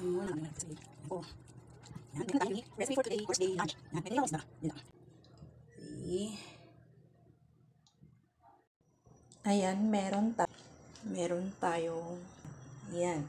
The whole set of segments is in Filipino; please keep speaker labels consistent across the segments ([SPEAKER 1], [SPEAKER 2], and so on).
[SPEAKER 1] Oh. Yan, meron tayo unique recipe for today, course day, lunch. Yan, pwede na, dito. See? Ayan, meron tayong, yan.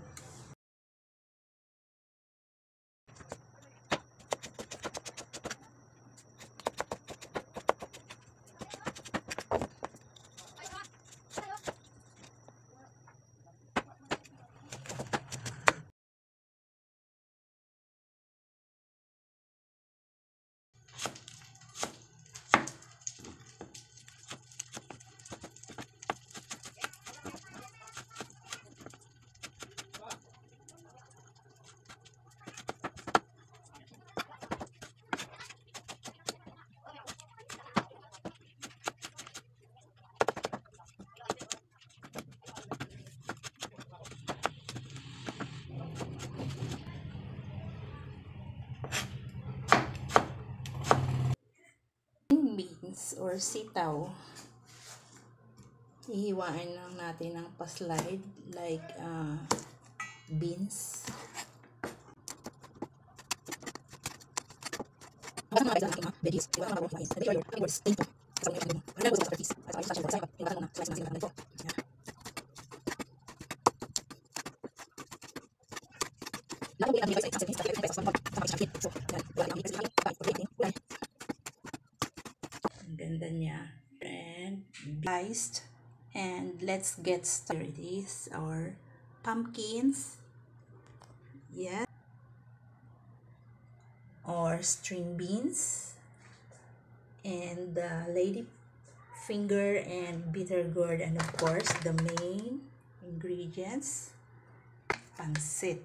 [SPEAKER 1] Beans or sitaw, ihiwain lang natin ng pa-slide like beans. Basta mga natin mga veggies, iba mga mga pwede your words dito. Kasi mga ano, ano gusto sa cheese. At ay sa cheese, iba na slice na sila nito. Lahat ng mga sa cheese, tapos sa package so, yan, wala nang kasi ganda niya. And diced. And let's get started. These are pumpkins. Yeah. Or string beans. And lady finger and bitter gourd. And of course, the main ingredients. Pansit.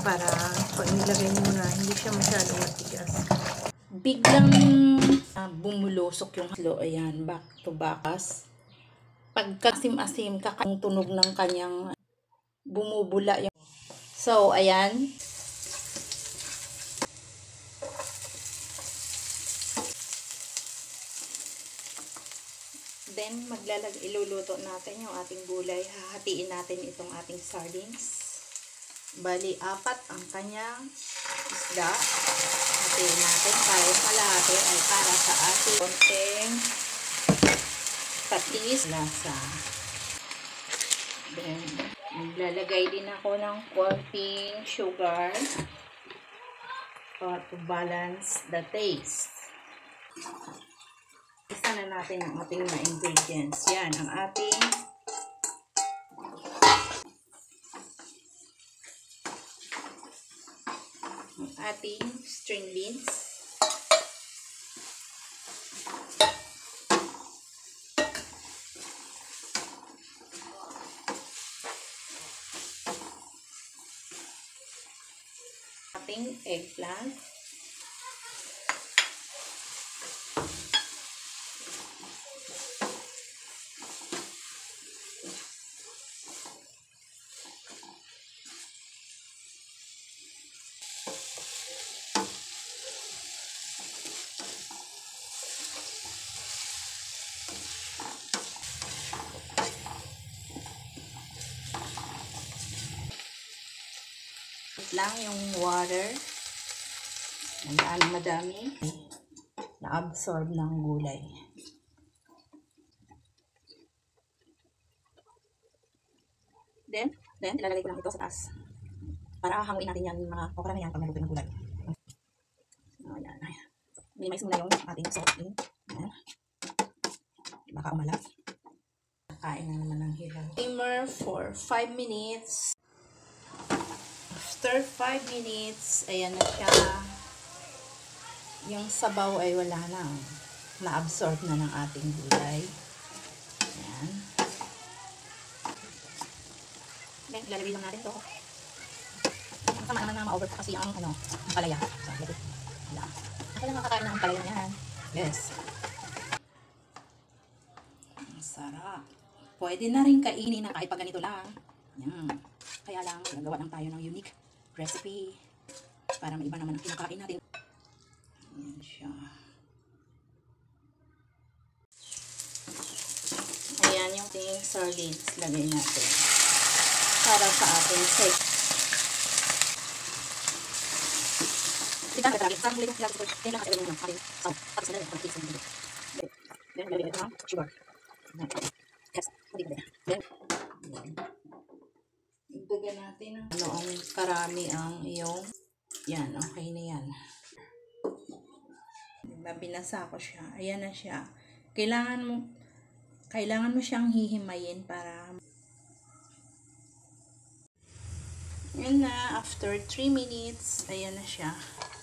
[SPEAKER 1] Para pag nilagay mo na, hindi siya masyadong matigas. Biglang bumulusok yung halo. Ayan, back to bakas. Pagkasim-asim, kakang tunog ng kanyang bumubula yung. So, ayan. Then, iluluto natin yung ating gulay. Hahatiin natin itong ating sardines. Bali, 4 ang kanyang isda. Hatiin natin para kalahati ay para sa ating konting patis lasa. Then, maglalagay din ako ng konting sugar to balance the taste. Isa na natin ang ating mga ingredients. Yan, ang ating string beans. Ating eggplant. Lang yung water. Madami na-absorb ng gulay. Then ilalagay ko lang ito sa taas. Para hanguin natin yan mga okra na yan pag naluto ng gulay. Ayan. Minimize muna yung ating salt. Ayan. Baka umalat. Kain na naman ng hilaw. Timer for 5 minutes. After 5 minutes, ayan na siya. Yung sabaw ay wala na. Na-absorb na ng ating gulay. Ayan. Then, ilalagay lang natin ito. Ang sama naman na ma-over kasi ang palaya. So, lagay. Wala. Ako lang makakain ng palaya niyan. Yes. Ang sarap. Pwede na rin kainin na kahit pag ganito lang. Ayan. Kaya lang, gagawa lang tayo ng unique recipe para maiba naman ang kinakain natin. Ayan siya. Ayan yung ating sardines. Lagay natin para sa ating steak. Kita nagkakagin. Sarang muli kong sinabi ko. Kaya lang kasi yung ating sound. Tapos na rin ako ng dito. Then, lalagay ito ng sugar. Yes. Hindi ko. Then, ibigyan natin ng ano ang karami ang iyong yan, okay na yan. Diba, binasa ko siya. Ayan na siya. Kailangan mo siyang hihimayin para yun na, after 3 minutes, ayan na siya.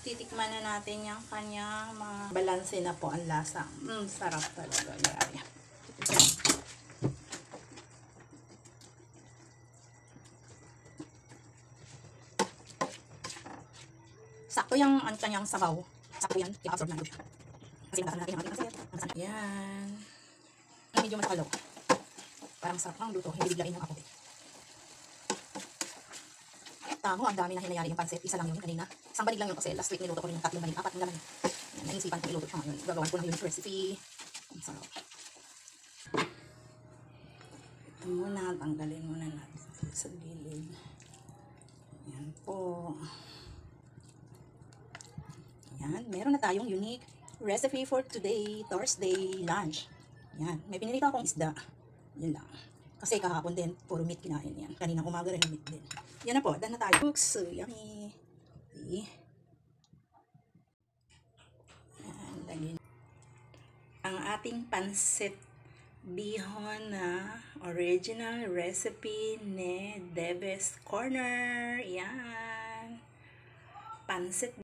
[SPEAKER 1] Titikman na natin yung kanyang mga balanse na po ang lasa. Sarap talaga. Yeah. Sakto yung ang kanyang sabaw. Sakto yan. I-absorb na siya. Kasi nasa natin yung ating asin. Yan. Medyo masakalaw. Para masarap ang luto. Hindi biglain yung apote. Tamo, ang dami na hinayari yung pansit. Isa lang yun kanina. Isang banig lang yun kasi last week niluto ko rin yung 3 banig. 4 na laman. Naisipan ko iluto siya ngayon. Gagawan ko ng unique recipe. Ang sarap. Ito muna. Tanggalin muna natin sa gilid. Yan po. Yan. Meron na tayong unique recipe for today, Thursday lunch. Yan. May pinilito akong isda. Yan lang. Kasi kahapon din, puro meat kinain yan. Kaninang umaga rin meat din. Yan na po, dahil na tayo. Cooks, so yummy. Okay. Yan, lagyan. Ang ating pansit bihon na original recipe ni Debes Corner. Yan. Pansit